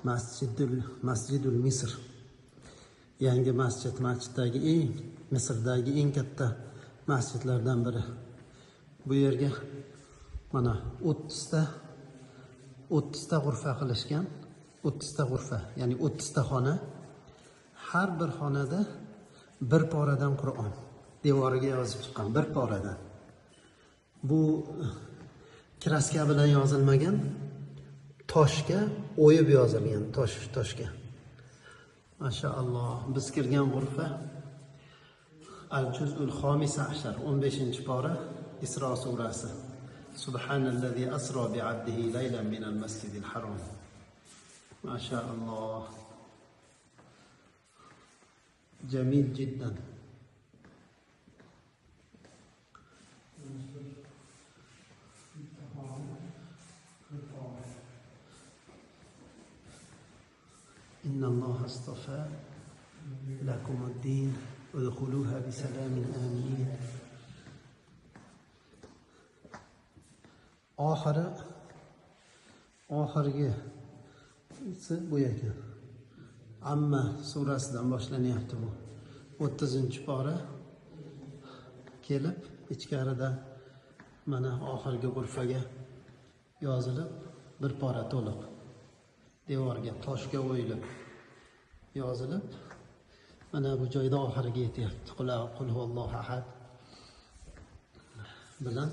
Masjidul Misr. Yangi Misrdagi eng katta masjidlardan biri. Bu yerga mana 30 ta g'urfa qilishgan. 30 ta g'urfa, ya'ni 30 ta xona. Har bir xonada bir poradan Qur'on devoriga yozib chiqqan, bir poradan. Bu kraska bilan yozilmagan, toshga o'yib yozilgan, toshga. Mashaalloh. Biz kirgan g'urfa Al-Juz'ul Xomisa ashar, 15-pora, Isro surasi. Subhanallazi asro bi'abdihi laylan minal masjidil harom. Mashaalloh. Jamil jiddan. إن الله اصطفى لكم الدين ادخلوها بسلام آمنين. oxirgi bu ekan. Amma surasidan boshlanyapti bu. 30-pora kelib, ichkarida mana oxirgi g'urfaga yozilib, bir pora to'liq devorga, toshga o'yilib yozilib, mana bu joyda oxiriga yetyapti. Qul huvallohu ahad bilan